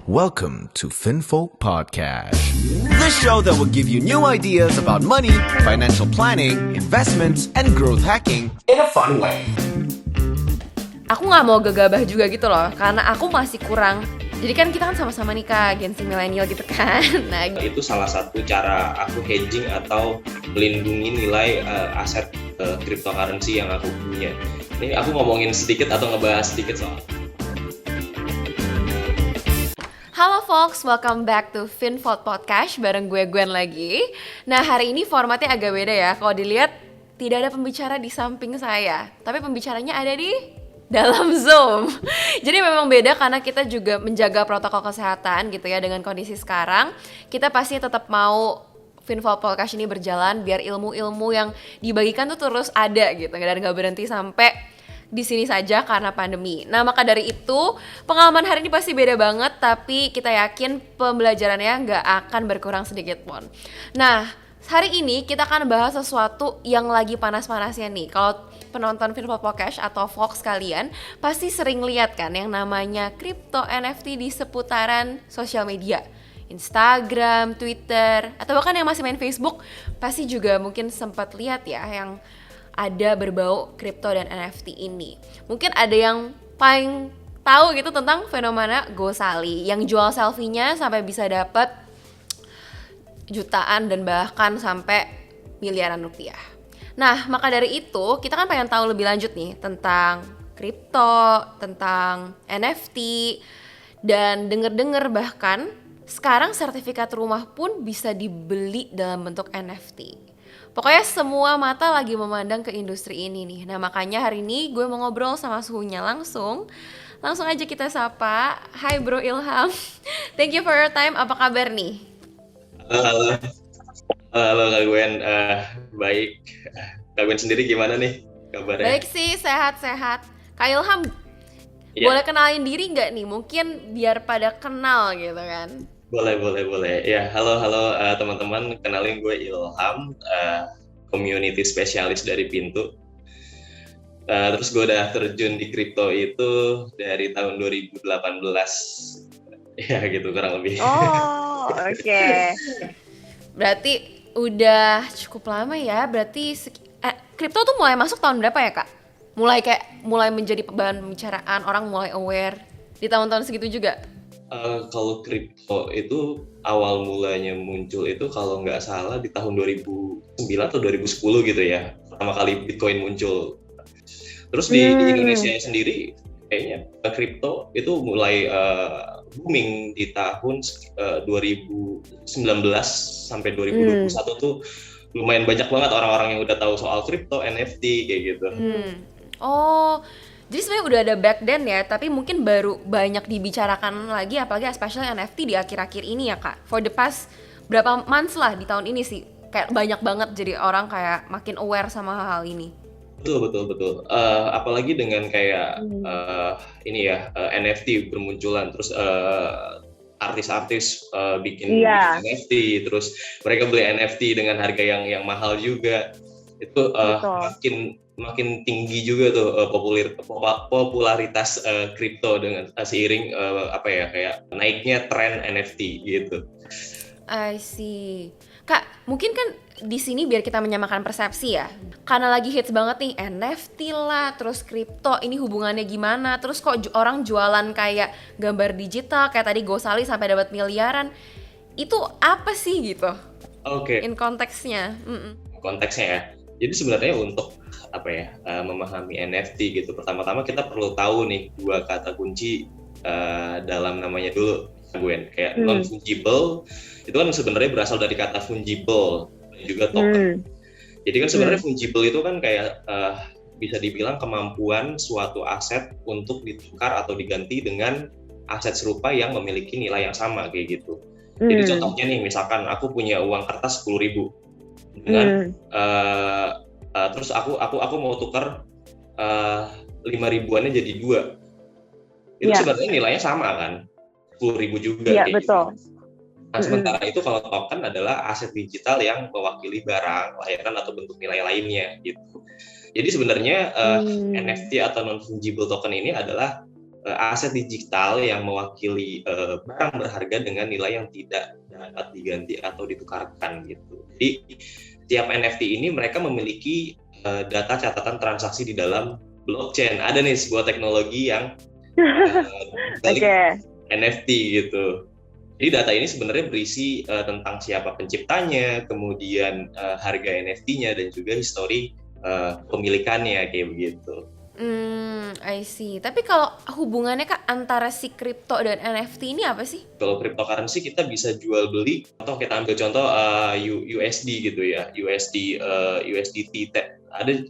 Welcome to FinFolk Podcast, the show that will give you new ideas about money, financial planning, investments, and growth hacking in a fun way. Aku nggak mau gegabah juga gitu loh, karena aku masih kurang. Jadi kan kita kan sama-sama nikah, Gen Z milenial gitu kan. Nah, itu salah satu cara aku hedging atau melindungi nilai aset cryptocurrency yang aku punya. Ini aku ngomongin sedikit atau ngebahas sedikit soal. halo folks, welcome back to FinFolk Podcast bareng gue Gwen lagi. Nah, hari ini formatnya agak beda ya. Kalau dilihat tidak ada pembicara di samping saya, tapi pembicaranya ada di dalam Zoom. Jadi memang beda karena kita juga menjaga protokol kesehatan gitu ya. Dengan kondisi sekarang, kita pasti tetap mau FinFolk Podcast ini berjalan biar ilmu-ilmu yang dibagikan tuh terus ada gitu, dan gak berhenti sampai di sini saja karena pandemi. Nah, maka dari itu pengalaman hari ini pasti beda banget, tapi kita yakin pembelajarannya nggak akan berkurang sedikit pun. Nah, hari ini kita akan bahas sesuatu yang lagi panas-panasnya nih. Kalau penonton FinFolk Podcast atau Fox kalian pasti sering lihat kan yang namanya crypto NFT di seputaran sosial media. Instagram, Twitter, atau bahkan yang masih main Facebook pasti juga mungkin sempat lihat ya yang ada berbau kripto dan NFT ini. Mungkin ada yang paling tahu gitu tentang fenomena Gosali yang jual selfie-nya sampai bisa dapat jutaan dan bahkan sampai miliaran rupiah. Nah, maka dari itu kita kan pengen tahu lebih lanjut nih tentang kripto, tentang NFT, dan denger-dengar bahkan sekarang sertifikat rumah pun bisa dibeli dalam bentuk NFT. Pokoknya semua mata lagi memandang ke industri ini nih. Nah, makanya hari ini gue mau ngobrol sama suhunya langsung. Langsung aja kita sapa. Hai Bro Ilham. Thank you for your time. Apa kabar nih? Halo Kak Gwen. Baik. Kak Gwen sendiri gimana nih kabarnya? Baik sih, sehat-sehat. Kak Ilham, Ya. boleh kenalin diri nggak nih? Mungkin biar pada kenal gitu kan. Boleh. Ya, halo teman-teman. Kenalin gue Ilham, community spesialis dari Pintu. Terus gue udah terjun di kripto itu dari tahun 2018. Ya gitu kurang lebih. Oh, oke. Berarti udah cukup lama ya. Berarti kripto tuh mulai masuk tahun berapa ya, Kak? Mulai menjadi bahan pembicaraan, orang mulai aware di tahun-tahun segitu juga. Kalau kripto itu awal mulanya muncul itu kalau nggak salah di tahun 2009 atau 2010 gitu ya, pertama kali Bitcoin muncul. Terus di Indonesia sendiri kayaknya kripto itu mulai booming di tahun 2019 sampai 2021 tuh lumayan banyak banget orang-orang yang udah tahu soal kripto, NFT kayak gitu. Oh, jadi sebenarnya udah ada back then ya, tapi mungkin baru banyak dibicarakan lagi, apalagi especially NFT di akhir-akhir ini ya Kak. For the past berapa months lah di tahun ini sih, kayak banyak banget jadi orang kayak makin aware sama hal ini. Betul. Apalagi dengan kayak ini ya, NFT bermunculan, terus artis-artis bikin NFT, terus mereka beli NFT dengan harga yang mahal juga. Itu makin tinggi juga tuh popularitas kripto dengan seiring kayak naiknya tren NFT gitu. I see. Kak, mungkin kan di sini biar kita menyamakan persepsi ya. Karena lagi hits banget nih NFT lah, terus kripto, ini hubungannya gimana? Terus kok orang jualan kayak gambar digital kayak tadi Gosali sampai dapat miliaran. Itu apa sih gitu? Oke. In konteksnya. Konteksnya ya. Jadi sebenarnya untuk memahami NFT gitu, pertama-tama kita perlu tahu nih dua kata kunci dalam namanya dulu, Gwen. Kayak non-fungible itu kan sebenarnya berasal dari kata fungible dan juga token. Jadi kan sebenarnya fungible itu kan kayak bisa dibilang kemampuan suatu aset untuk ditukar atau diganti dengan aset serupa yang memiliki nilai yang sama kayak gitu. Jadi contohnya nih, misalkan aku punya uang kertas 10.000 dengan terus aku mau tukar 5.000-annya jadi 2. Itu sebenarnya nilainya sama kan, 10.000 juga. Iya, betul. Gitu. Nah, sementara itu kalau token adalah aset digital yang mewakili barang, layanan atau bentuk nilai lainnya gitu. Jadi sebenarnya NFT atau non fungible token ini adalah aset digital yang mewakili barang berharga dengan nilai yang tidak dapat diganti atau ditukarkan gitu. Jadi tiap NFT ini mereka memiliki data catatan transaksi di dalam blockchain. Ada nih sebuah teknologi yang NFT gitu. Jadi data ini sebenarnya berisi tentang siapa penciptanya, kemudian harga NFT-nya dan juga histori pemilikannya kayak begitu. I see. Tapi kalau hubungannya Kak antara si kripto dan NFT ini apa sih? Kalau cryptocurrency kita bisa jual beli. Atau kita ambil contoh USD gitu ya, USDT.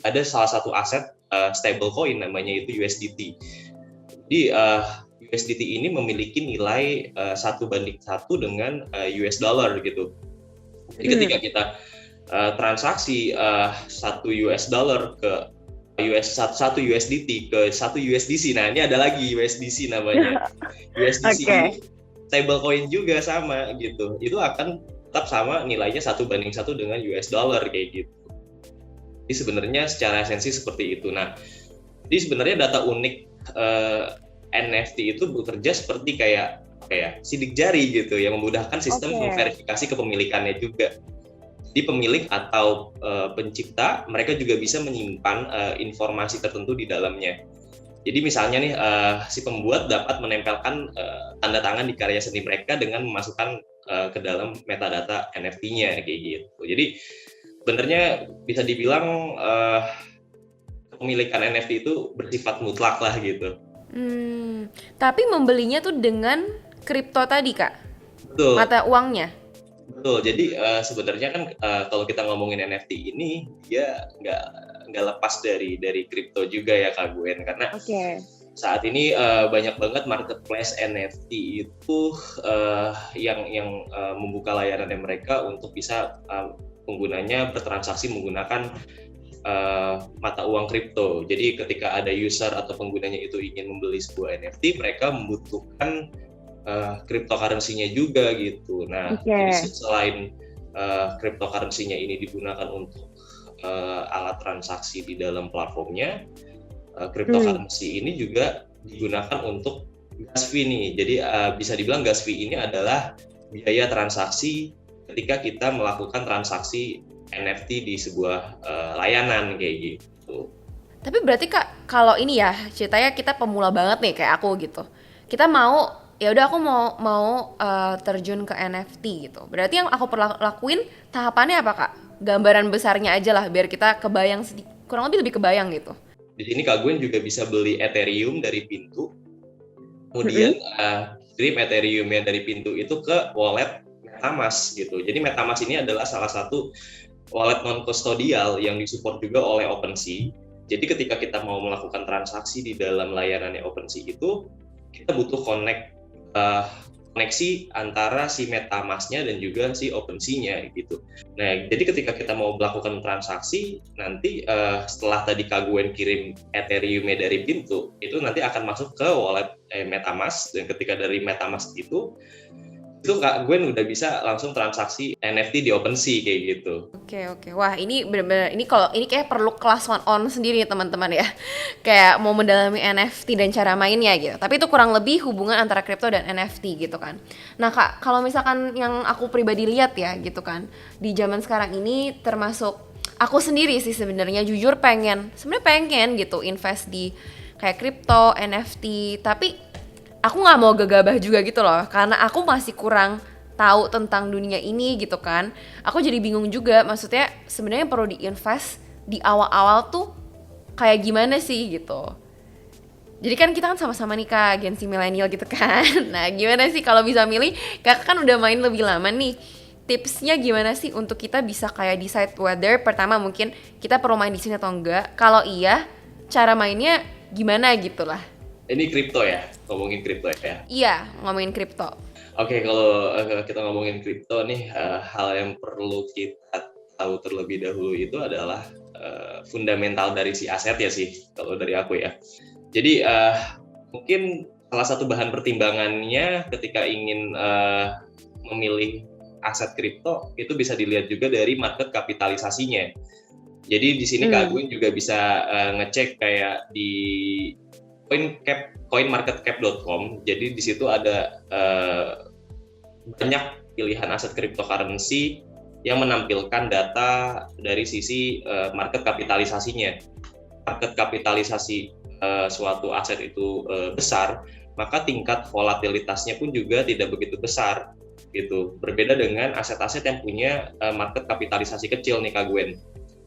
Ada salah satu aset stablecoin namanya itu USDT. Jadi USDT ini memiliki nilai 1:1 dengan US dollar gitu. Jadi ketika kita transaksi 1 US dollar ke satu USDT ke 1 USDC. Nah, ini ada lagi USDC namanya. USDC ini stablecoin juga sama gitu. Itu akan tetap sama nilainya 1:1 dengan US dollar kayak gitu. Jadi sebenarnya secara esensi seperti itu. Nah, jadi sebenarnya data unik NFT itu bekerja seperti kayak sidik jari gitu yang memudahkan sistem memverifikasi kepemilikannya juga. Jadi pemilik atau pencipta mereka juga bisa menyimpan informasi tertentu di dalamnya. Jadi misalnya nih si pembuat dapat menempelkan tanda tangan di karya seni mereka dengan memasukkan ke dalam metadata NFT-nya kayak gitu. Jadi sebenarnya bisa dibilang kepemilikan NFT itu bersifat mutlak lah gitu. Tapi membelinya tuh dengan kripto tadi Kak? Betul. Mata uangnya? Betul, jadi sebenarnya kan kalau kita ngomongin NFT ini dia nggak lepas dari kripto juga ya Kak Gwen, karena saat ini banyak banget marketplace NFT itu yang membuka layanannya mereka untuk bisa penggunanya bertransaksi menggunakan mata uang kripto. Jadi ketika ada user atau penggunanya itu ingin membeli sebuah NFT, mereka membutuhkan cryptocurrency-nya juga gitu. Nah, jadi selain cryptocurrency-nya ini digunakan untuk alat transaksi di dalam platformnya, cryptocurrency ini juga digunakan untuk gas fee nih. Jadi bisa dibilang gas fee ini adalah biaya transaksi ketika kita melakukan transaksi NFT di sebuah layanan kayak gitu. Tapi berarti Kak, kalau ini ya ceritanya kita pemula banget nih kayak aku gitu. Kita mau ya udah aku mau terjun ke NFT gitu. Berarti yang aku perlu lakuin tahapannya apa Kak? Gambaran besarnya aja lah biar kita kebayang kurang lebih kebayang gitu. Di sini Kak Gwen juga bisa beli Ethereum dari Pintu. Kemudian kirim Ethereum-nya dari Pintu itu ke wallet MetaMask gitu. Jadi MetaMask ini adalah salah satu wallet non kustodial yang disupport juga oleh OpenSea. Jadi ketika kita mau melakukan transaksi di dalam layanannya OpenSea itu kita butuh koneksi antara si MetaMask-nya dan juga si OpenSea-nya gitu. Nah, jadi ketika kita mau melakukan transaksi, nanti setelah tadi Kak Gwen kirim Ethereum-nya dari Pintu, itu nanti akan masuk ke wallet MetaMask, dan ketika dari MetaMask itu Kak Gwen udah bisa langsung transaksi NFT di OpenSea kayak gitu. Oke. Wah, ini benar-benar ini kayak perlu kelas one on sendiri teman-teman ya. Kayak mau mendalami NFT dan cara mainnya gitu. Tapi itu kurang lebih hubungan antara kripto dan NFT gitu kan. Nah, Kak, kalau misalkan yang aku pribadi lihat ya gitu kan. Di zaman sekarang ini termasuk aku sendiri sih sebenarnya jujur pengen gitu invest di kayak kripto, NFT, tapi aku nggak mau gegabah juga gitu loh, karena aku masih kurang tahu tentang dunia ini gitu kan. Aku jadi bingung juga, maksudnya sebenarnya perlu diinvest di awal-awal tuh kayak gimana sih gitu. Jadi kan kita kan sama-sama nih Kak, Gen Z milenial gitu kan. Nah gimana sih kalau bisa milih, Kakak kan udah main lebih lama nih. Tipsnya gimana sih untuk kita bisa kayak decide whether pertama mungkin kita perlu main di sini atau enggak. Kalau iya, cara mainnya gimana gitu lah. Ini kripto ya, ngomongin kripto ya? Iya, ngomongin kripto. Oke, kalau kita ngomongin kripto nih, hal yang perlu kita tahu terlebih dahulu itu adalah fundamental dari si aset ya sih, kalau dari aku ya. Jadi mungkin salah satu bahan pertimbangannya ketika ingin memilih aset kripto itu bisa dilihat juga dari market kapitalisasinya. Jadi di sini Kak Gwen juga bisa ngecek kayak di coinmarketcap.com. Jadi di situ ada banyak pilihan aset cryptocurrency yang menampilkan data dari sisi market kapitalisasinya. Market kapitalisasi suatu aset itu besar, maka tingkat volatilitasnya pun juga tidak begitu besar gitu. Berbeda dengan aset-aset yang punya market kapitalisasi kecil nih Kak Gwen.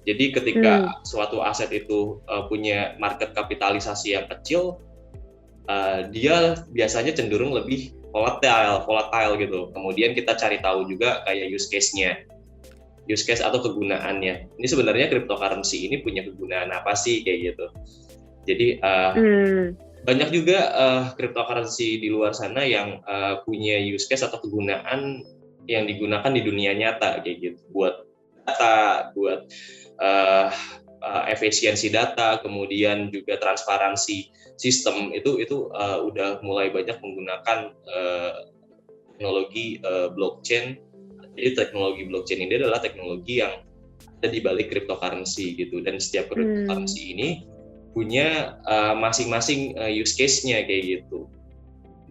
Jadi ketika suatu aset itu punya market kapitalisasi yang kecil, dia biasanya cenderung lebih volatile gitu. Kemudian kita cari tahu juga kayak use case atau kegunaannya. Ini sebenarnya cryptocurrency ini punya kegunaan apa sih kayak gitu. Jadi banyak juga cryptocurrency di luar sana yang punya use case atau kegunaan yang digunakan di dunia nyata kayak gitu. Buat data, buat efisiensi data, kemudian juga transparansi sistem itu udah mulai banyak menggunakan teknologi blockchain. Jadi teknologi blockchain ini adalah teknologi yang ada di balik cryptocurrency gitu, dan setiap cryptocurrency ini punya masing-masing use case-nya kayak gitu.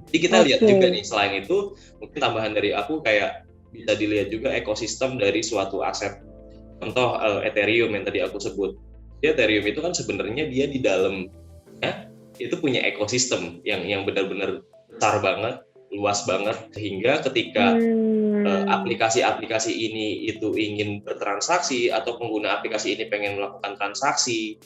Jadi kita lihat juga nih, selain itu mungkin tambahan dari aku kayak bisa dilihat juga ekosistem dari suatu aset. Contoh Ethereum yang tadi aku sebut. Jadi Ethereum itu kan sebenarnya dia di dalamnya itu punya ekosistem yang benar-benar besar banget, luas banget, sehingga ketika aplikasi-aplikasi ini itu ingin bertransaksi atau pengguna aplikasi ini pengen melakukan transaksi,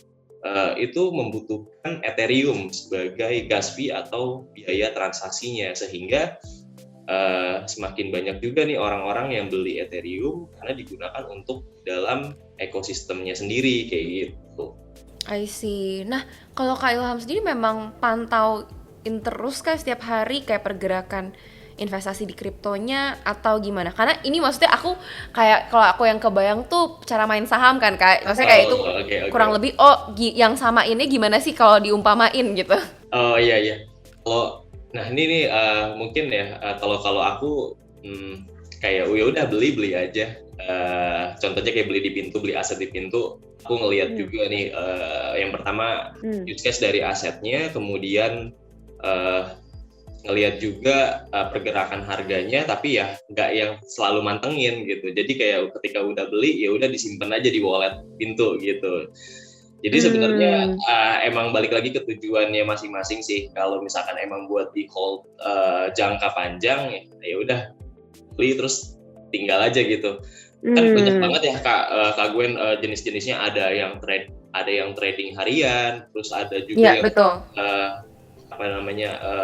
itu membutuhkan Ethereum sebagai gas fee atau biaya transaksinya, sehingga semakin banyak juga nih orang-orang yang beli Ethereum karena digunakan untuk dalam ekosistemnya sendiri kayak gitu. I see. Nah, kalau Kak Ilham sendiri memang pantauin terus kan setiap hari kayak pergerakan investasi di kriptonya atau gimana? Karena ini maksudnya aku kayak kalau aku yang kebayang tuh cara main saham kan Kak. Maksudnya kayak itu kurang lebih yang sama ini gimana sih kalau diumpamain gitu. Oh iya. Nah ini nih mungkin ya kalau aku kayak ya udah beli aja. Contohnya kayak beli di pintu, beli aset di pintu. Aku ngelihat juga nih yang pertama use case dari asetnya, kemudian ngelihat juga pergerakan harganya, tapi ya nggak yang selalu mantengin gitu. Jadi kayak ketika udah beli ya udah disimpan aja di wallet pintu gitu. Jadi sebenarnya emang balik lagi ke tujuannya masing-masing sih. Kalau misalkan emang buat di hold jangka panjang, ya udah beli terus tinggal aja gitu. Kan banyak banget ya Kak Gwen, jenis-jenisnya ada yang trading harian, terus ada juga yang betul.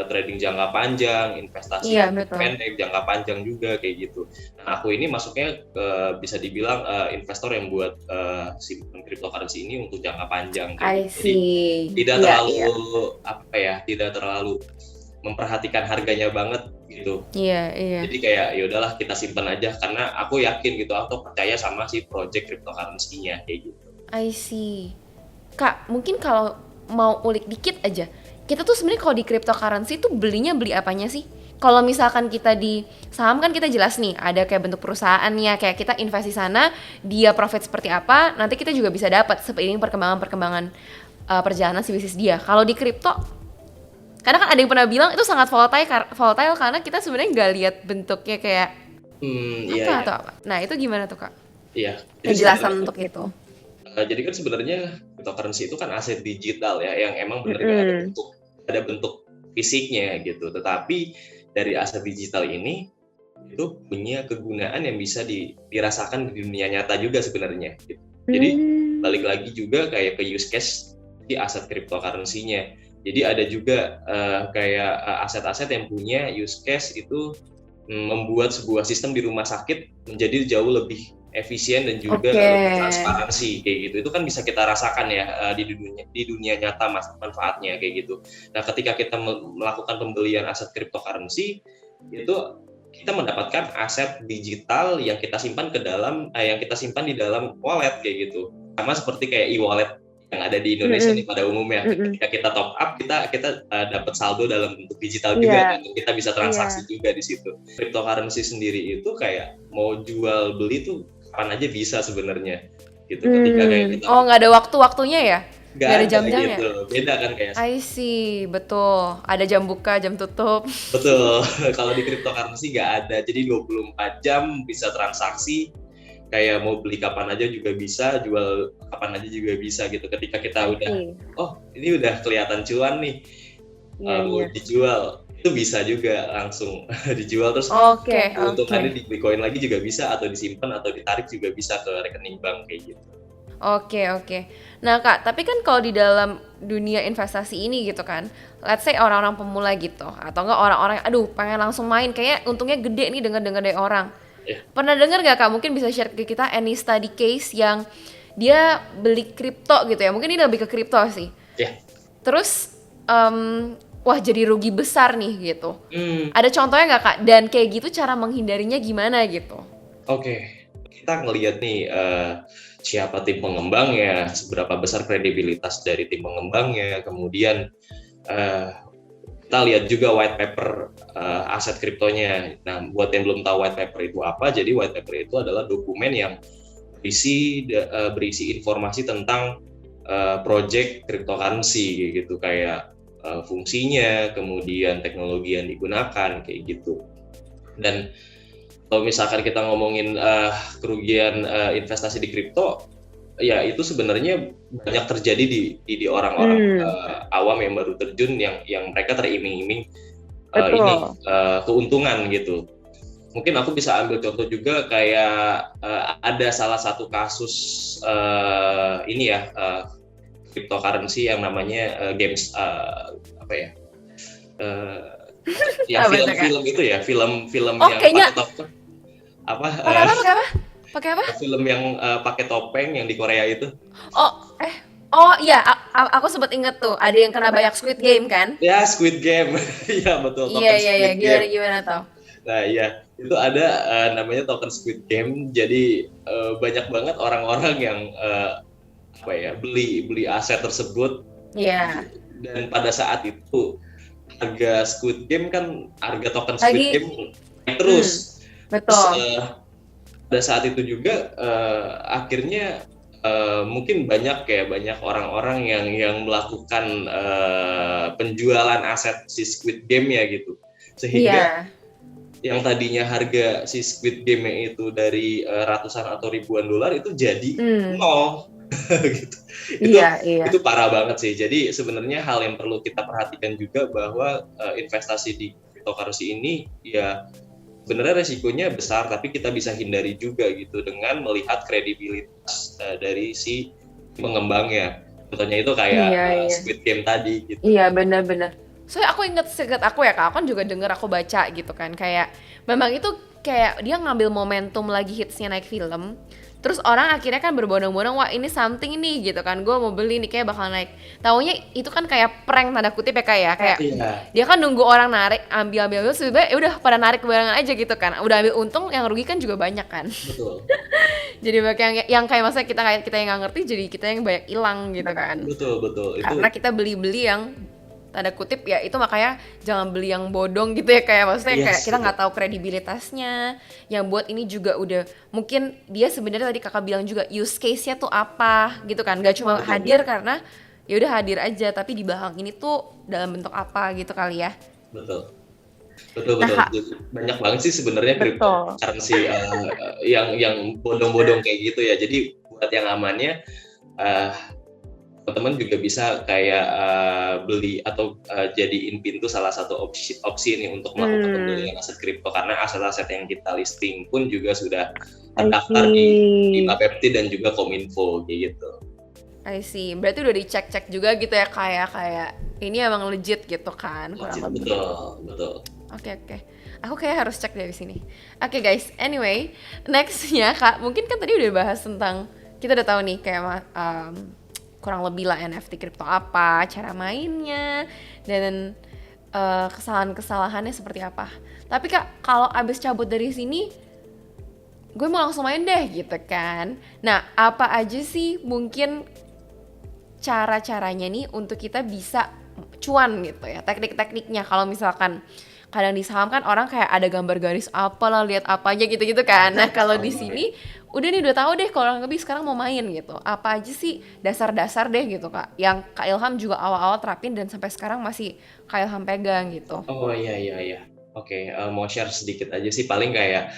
Trading jangka panjang, investasi pendek, jangka panjang juga kayak gitu. Nah, aku ini masuknya bisa dibilang investor yang buat simpan cryptocurrency ini untuk jangka panjang. Jadi tidak terlalu memperhatikan harganya banget gitu. Iya. Jadi kayak ya udahlah kita simpan aja karena aku yakin gitu atau percaya sama si project cryptocurrency-nya kayak gitu. I see. Kak, mungkin kalau mau ulik dikit aja. Kita tuh sebenarnya kalau di cryptocurrency tuh beli apanya sih? Kalau misalkan kita di saham kan kita jelas nih ada kayak bentuk perusahaannya, kayak kita invest di sana, dia profit seperti apa, nanti kita juga bisa dapat seiring perkembangan perjalanan si bisnis dia. Kalau di kripto, karena kan ada yang pernah bilang itu sangat volatile karena kita sebenarnya nggak lihat bentuknya kayak atau apa. Nah itu gimana tuh Kak? Iya. Penjelasan untuk itu. Jadi kan sebenarnya cryptocurrency itu kan aset digital ya, yang emang benar-benar ada bentuk fisiknya gitu. Tetapi dari aset digital ini itu punya kegunaan yang bisa dirasakan di dunia nyata juga sebenarnya. Gitu. Jadi balik lagi juga kayak ke use case di aset cryptocurrency-nya. Jadi ada juga kayak aset-aset yang punya use case itu membuat sebuah sistem di rumah sakit menjadi jauh lebih efisien dan juga transparansi kayak gitu. Itu kan bisa kita rasakan ya di dunia nyata manfaatnya kayak gitu. Nah, ketika kita melakukan pembelian aset cryptocurrency itu kita mendapatkan aset digital yang kita simpan di dalam wallet kayak gitu. Sama seperti kayak e-wallet yang ada di Indonesia nih pada umumnya. Ketika kita top up, kita dapat saldo dalam bentuk digital juga, dan kita bisa transaksi juga di situ. Cryptocurrency sendiri itu kayak mau jual beli tuh kapan aja bisa sebenarnya gitu. Ketika kayak kita nggak ada waktunya ya? nggak Gak ada ada jam-jam ya? gitu. Beda kan kayak I see, betul. Ada jam buka, jam tutup. betul. Kalau di cryptocurrency nggak ada. Jadi 24 jam bisa transaksi, kayak mau beli kapan aja juga bisa, jual kapan aja juga bisa gitu. Ketika kita I udah, see. oh ini udah kelihatan cuan nih, Iya, mau iya. dijual, itu bisa juga langsung dijual, terus Oke, keuntungannya oke. di Bitcoin lagi juga bisa, atau disimpan atau ditarik juga bisa ke rekening bank kayak gitu. Oke, oke. Nah, Kak, tapi kan kalau di dalam dunia investasi ini gitu kan, let's say orang-orang pemula gitu, atau enggak orang-orang, aduh, pengen langsung main, kayaknya untungnya gede nih dengar-dengar dari orang. Ya, Pernah dengar nggak, Kak? Mungkin bisa share ke kita any study case yang dia beli kripto gitu ya. Mungkin ini lebih ke kripto sih. ya. Terus, wah jadi rugi besar nih gitu. Hmm, Ada contohnya nggak, Kak? Dan kayak gitu cara menghindarinya gimana gitu? oke. Kita ngelihat nih siapa tim pengembangnya, seberapa besar kredibilitas dari tim pengembangnya, kemudian eh, kita lihat juga white paper aset kriptonya. Nah, buat yang belum tahu white paper itu apa, jadi white paper itu adalah dokumen yang berisi informasi tentang project cryptocurrency gitu, kayak fungsinya, kemudian teknologi yang digunakan kayak gitu. Dan kalau misalkan kita ngomongin kerugian investasi di kripto, ya itu sebenarnya banyak terjadi di orang-orang awam yang baru terjun, yang mereka teriming-iming ini keuntungan gitu. Mungkin aku bisa ambil contoh juga kayak ada salah satu kasus ini ya, cryptocurrency yang namanya games apa ya? Uh, ya Apa tuh, Kak? film-film itu ya, film-film Oh, yang kayaknya pakai token apa pakai apa? Pakai apa? Pakai apa? film yang pakai topeng yang di Korea itu. Oh, oh iya, aku sempat inget tuh, ada yang kena banyak Squid Game kan? Ya, Squid Game. Iya, betul, Iya, token iya, iya, Squid gimana Game. gimana tau? Nah, iya, itu ada namanya token Squid Game. Jadi banyak banget orang-orang yang apa ya, beli aset tersebut, Iya. dan pada saat itu harga Squid Game kan, harga token Squid Lagi, Game naik terus. Terus betul. pada saat itu juga akhirnya mungkin banyak orang-orang yang melakukan penjualan aset si Squid Game ya gitu, sehingga Iya. yang tadinya harga si Squid Game itu dari ratusan atau ribuan dolar itu jadi Hmm. nol. Gitu. Iya, iya. Itu parah banget sih. Jadi sebenarnya hal yang perlu kita perhatikan juga bahwa investasi di cryptocurrency ini ya sebenarnya resikonya besar, tapi kita bisa hindari juga gitu dengan melihat kredibilitas dari si pengembangnya. Contohnya itu kayak Iya, iya. Squid Game tadi gitu. Iya, benar-benar. Soalnya aku inget aku ya, Kak, aku kan juga denger, aku baca gitu kan, kayak memang itu kayak dia ngambil momentum lagi hitsnya naik film, terus orang akhirnya kan berbondong-bondong, wah ini something nih gitu kan, gue mau beli nih kayak bakal naik. Taunya itu kan kayak prank tanda kutip ya, kayak kayak Iya, dia kan nunggu orang narik, ambil sebenarnya ya udah pada narik kebarengan aja gitu kan, udah ambil untung, yang rugi kan juga banyak kan. betul. Jadi banyak yang kayak maksudnya kita yang nggak ngerti, jadi kita yang banyak hilang gitu kan, Betul. Itu karena kita beli-beli yang tanda kutip ya, itu makanya jangan beli yang bodong gitu ya, kayak maksudnya kayak yes, kita betul. nggak tahu kredibilitasnya. Yang buat ini juga udah mungkin dia sebenarnya tadi kakak bilang juga use case-nya tuh apa gitu kan, nggak cuma Betul. hadir karena ya udah hadir aja, tapi di belakang ini tuh dalam bentuk apa gitu kali ya. Betul. Nah, Kak, Banyak banget sih sebenarnya betul. cryptocurrency yang bodong-bodong kayak gitu ya. Jadi buat yang amannya, teman-teman juga bisa kayak beli atau jadiin pintu salah satu opsi ini untuk melakukan pembelian aset kripto, karena aset-aset yang kita listing pun juga sudah terdaftar di Bapepti dan juga Kominfo kayak gitu. I see. Berarti udah dicek-cek juga gitu ya, kayak ini emang legit gitu kan, kurang lebih. Betul. Oke. Aku kayak harus cek dari sini. Oke, guys, anyway, nextnya Kak, mungkin kan tadi udah bahas tentang, kita udah tahu nih kayak kurang lebih lah NFT kripto apa, cara mainnya, dan kesalahan-kesalahannya seperti apa. Tapi Kak, kalau abis cabut dari sini, gue mau langsung main deh gitu kan. Nah, apa aja sih mungkin cara-caranya nih untuk kita bisa cuan gitu ya, teknik-tekniknya. Kalau misalkan kadang di saham kan orang kayak ada gambar garis apa lah, lihat apa aja gitu-gitu kan. Nah kalau di sini udah nih udah tahu deh kalau lebih sekarang mau main gitu. Apa aja sih dasar-dasar deh gitu Kak, yang Kak Ilham juga awal-awal terapin dan sampai sekarang masih Kak Ilham pegang gitu. Oh iya iya iya. Oke, mau share sedikit aja sih paling kayak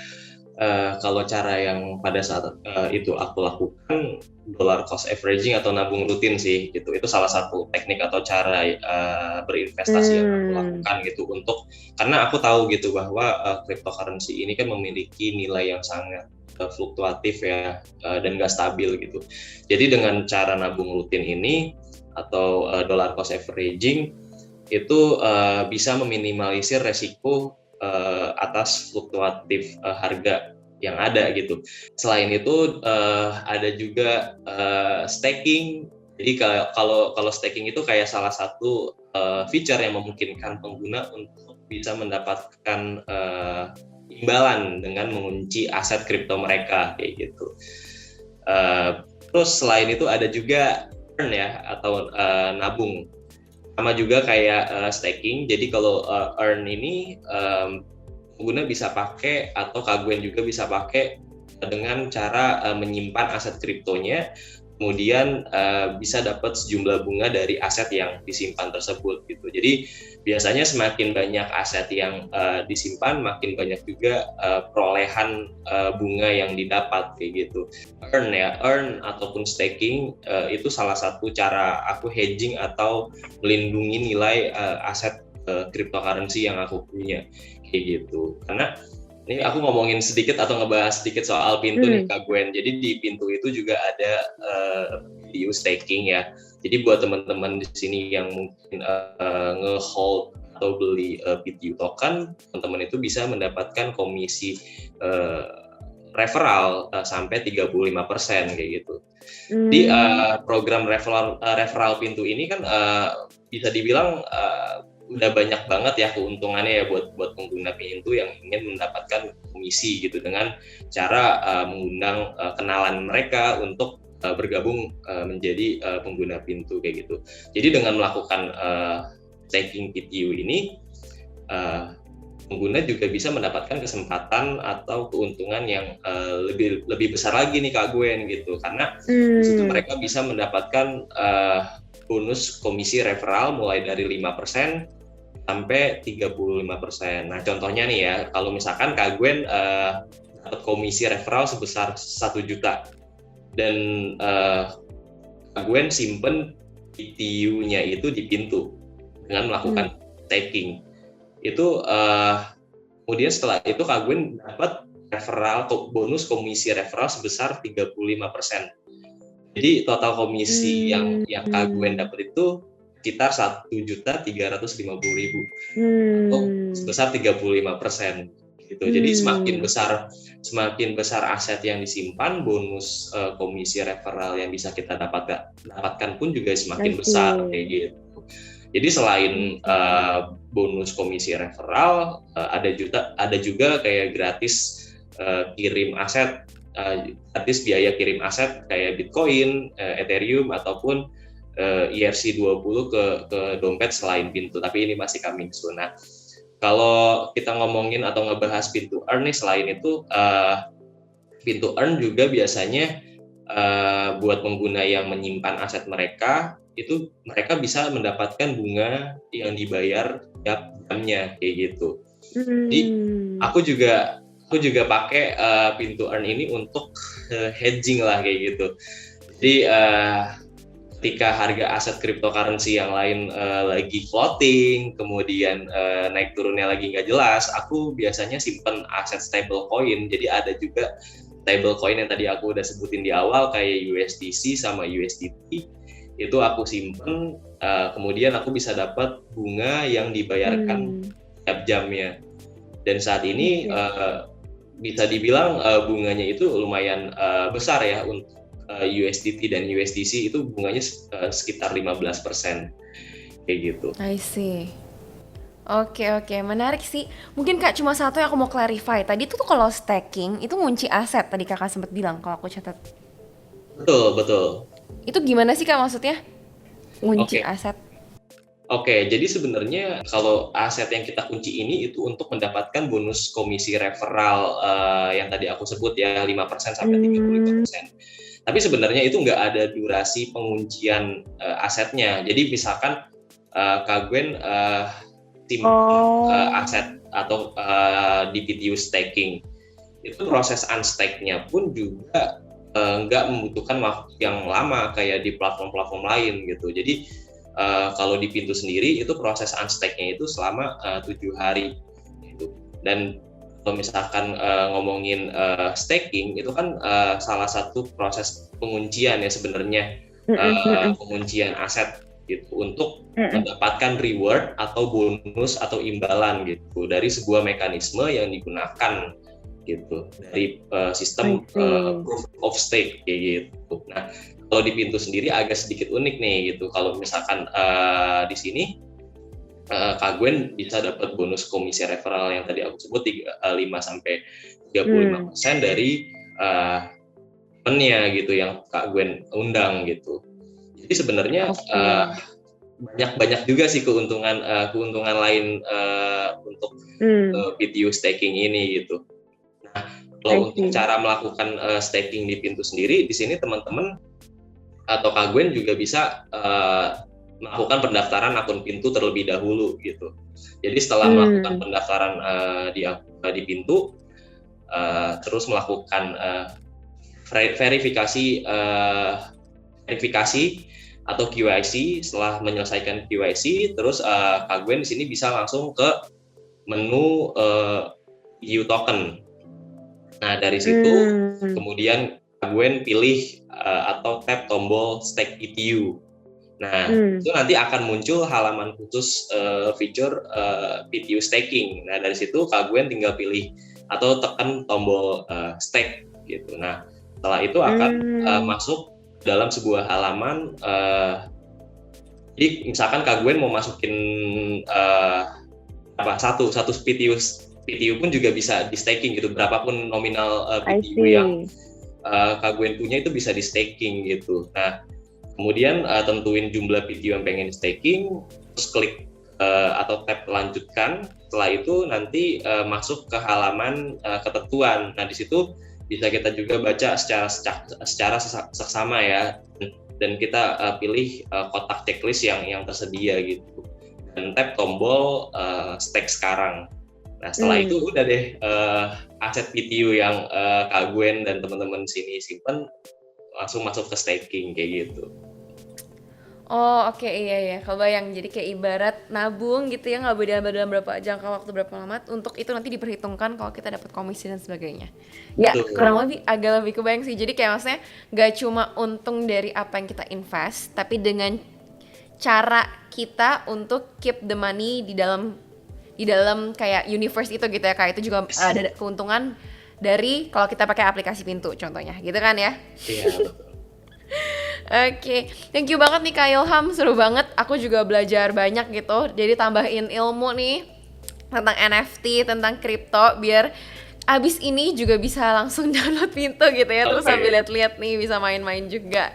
kalau cara yang pada saat itu aku lakukan dollar cost averaging atau nabung rutin sih gitu. Itu salah satu teknik atau cara berinvestasi yang aku lakukan gitu untuk karena aku tahu gitu bahwa cryptocurrency ini kan memiliki nilai yang sangat fluktuatif ya dan gak stabil gitu. Jadi dengan cara nabung rutin ini atau dollar cost averaging itu bisa meminimalisir resiko atas fluktuatif harga yang ada gitu. Selain itu ada juga staking. Jadi kalau staking itu kayak salah satu feature yang memungkinkan pengguna untuk bisa mendapatkan imbalan dengan mengunci aset kripto mereka kayak gitu. Terus selain itu ada juga earn ya atau nabung. Sama juga kayak staking. Jadi kalau earn ini pengguna bisa pakai atau Kak Gwen juga bisa pakai dengan cara menyimpan aset kriptonya, kemudian bisa dapat sejumlah bunga dari aset yang disimpan tersebut gitu. Jadi biasanya semakin banyak aset yang disimpan, makin banyak juga perolehan bunga yang didapat kayak gitu. Earn ataupun staking itu salah satu cara aku hedging atau melindungi nilai aset cryptocurrency yang aku punya kayak gitu. Karena ini aku ngomongin sedikit atau ngebahas sedikit soal pintu nih Kak Gwen. Jadi di pintu itu juga ada PTU staking ya. Jadi buat teman-teman di sini yang mungkin nge-hold atau beli PTU token, teman-teman itu bisa mendapatkan komisi referral sampai 35% kayak gitu. Di program referral pintu ini kan bisa dibilang udah banyak banget ya keuntungannya ya buat pengguna pintu yang ingin mendapatkan komisi gitu dengan cara mengundang kenalan mereka untuk bergabung menjadi pengguna pintu kayak gitu. Jadi dengan melakukan staking PTU ini pengguna juga bisa mendapatkan kesempatan atau keuntungan yang lebih besar lagi nih Kak Gwen gitu, karena di situ mereka bisa mendapatkan bonus komisi referral mulai dari 5% sampai 35%. Nah contohnya nih ya, kalau misalkan Kak Gwen dapat komisi referral sebesar 1 juta dan Kak Gwen simpen PTU-nya itu di pintu dengan melakukan staking. Itu kemudian setelah itu Kak Gwen dapat referral bonus komisi referral sebesar 35%. Jadi total komisi yang Kak Gwen dapat itu sekitar 1.350.000 atau sebesar 35% gitu. Jadi semakin besar aset yang disimpan, bonus komisi referral yang bisa kita dapatkan pun juga semakin besar kayak gitu. Jadi selain bonus komisi referral, ada juga kayak gratis kirim aset, gratis biaya kirim aset kayak Bitcoin, Ethereum ataupun ERC20 ke dompet selain pintu. Tapi ini masih coming soon. Nah, kalau kita ngomongin atau ngebahas pintu earn nih, selain itu pintu earn juga biasanya buat pengguna yang menyimpan aset mereka, itu mereka bisa mendapatkan bunga yang dibayar tiap jamnya kayak gitu. Jadi aku juga pakai pintu earn ini untuk hedging lah kayak gitu. Jadi ketika harga aset cryptocurrency yang lain lagi floating, kemudian naik turunnya lagi nggak jelas, aku biasanya simpen aset stablecoin. Jadi ada juga stablecoin yang tadi aku udah sebutin di awal kayak USDC sama USDT. Itu aku simpen, kemudian aku bisa dapat bunga yang dibayarkan tiap jamnya. Dan saat ini bisa dibilang bunganya itu lumayan besar ya untuk USDT dan USDC, itu bunganya sekitar 15% kayak gitu. I see. Oke, menarik sih. Mungkin Kak cuma satu yang aku mau clarify. Tadi tuh kalau staking itu ngunci aset, tadi Kakak sempat bilang kalau aku catat. Betul. Itu gimana sih Kak maksudnya? Ngunci aset? Oke, jadi sebenarnya kalau aset yang kita kunci ini itu untuk mendapatkan bonus komisi referral yang tadi aku sebut ya 5% sampai 35%. Tapi sebenarnya itu nggak ada durasi penguncian asetnya. Jadi misalkan Kak Gwen aset atau di PTU staking, itu proses unstake-nya pun juga nggak membutuhkan waktu yang lama kayak di platform-platform lain gitu. Jadi kalau di Pintu sendiri itu proses unstake-nya itu selama 7 hari gitu. Dan kalau misalkan ngomongin staking itu kan salah satu proses penguncian ya sebenarnya, penguncian aset gitu untuk mendapatkan reward atau bonus atau imbalan gitu dari sebuah mekanisme yang digunakan gitu dari sistem proof of stake kayak gitu. Nah, kalau di Pintu sendiri agak sedikit unik nih gitu. Kalau misalkan di sini Kak Gwen bisa dapat bonus komisi referral yang tadi aku sebut 5-35% dari temennya gitu yang Kak Gwen undang gitu. Jadi sebenarnya banyak juga sih keuntungan lain untuk PTU staking ini gitu. Nah, kalau untuk cara melakukan staking di Pintu sendiri, di sini teman-teman atau Kak Gwen juga bisa melakukan pendaftaran akun Pintu terlebih dahulu gitu. Jadi setelah melakukan pendaftaran di Pintu, terus melakukan verifikasi atau QIC. Setelah menyelesaikan QIC, terus Kak Gwen di sini bisa langsung ke menu PTU token. Nah, dari situ kemudian Kak Gwen pilih atau tap tombol stake PTU. Nah, itu nanti akan muncul halaman khusus fitur PTU staking. Nah, dari situ Kak Gwen tinggal pilih atau tekan tombol stake gitu. Nah, setelah itu akan masuk dalam sebuah halaman. Jadi misalkan Kak Gwen mau masukin satu PTU pun juga bisa di staking gitu, berapapun nominal PTU yang Kak Gwen punya itu bisa di staking gitu. Nah, kemudian tentuin jumlah PTU yang pengen di staking, terus klik atau tap lanjutkan. Setelah itu nanti masuk ke halaman ketentuan. Nah, di situ bisa kita juga baca secara seksama ya, dan kita pilih kotak checklist yang tersedia gitu, dan tap tombol stake sekarang. Nah, setelah itu udah deh aset PTU yang Kak Gwen dan teman-teman sini simpen langsung masuk ke staking kayak gitu. Oh oke, iya kebayang. Jadi kayak ibarat nabung gitu ya, nggak beda dalam berapa jangka waktu berapa lama untuk itu nanti diperhitungkan kalau kita dapat komisi dan sebagainya. Ya kurang lebih agak lebih kebayang sih. Jadi kayak maksudnya nggak cuma untung dari apa yang kita invest, tapi dengan cara kita untuk keep the money di dalam kayak universe itu gitu ya, kayak itu juga ada keuntungan dari kalau kita pakai aplikasi Pintu contohnya gitu kan ya. Iya betul. Oke, thank you banget nih Kak Ilham, seru banget. Aku juga belajar banyak gitu. Jadi tambahin ilmu nih tentang NFT, tentang kripto, biar abis ini juga bisa langsung download Pintu gitu ya. Terus sambil lihat-lihat nih bisa main-main juga.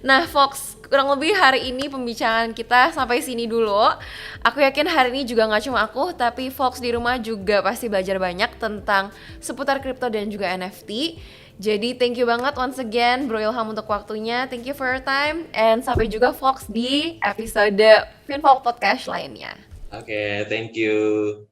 Nah Fox, kurang lebih hari ini pembicaraan kita sampai sini dulu. Aku yakin hari ini juga gak cuma aku, tapi Fox di rumah juga pasti belajar banyak tentang seputar kripto dan juga NFT. Jadi thank you banget once again Bro Ilham untuk waktunya. Thank you for your time. And sampai juga Fox di episode FinVault Podcast lainnya. Oke, thank you.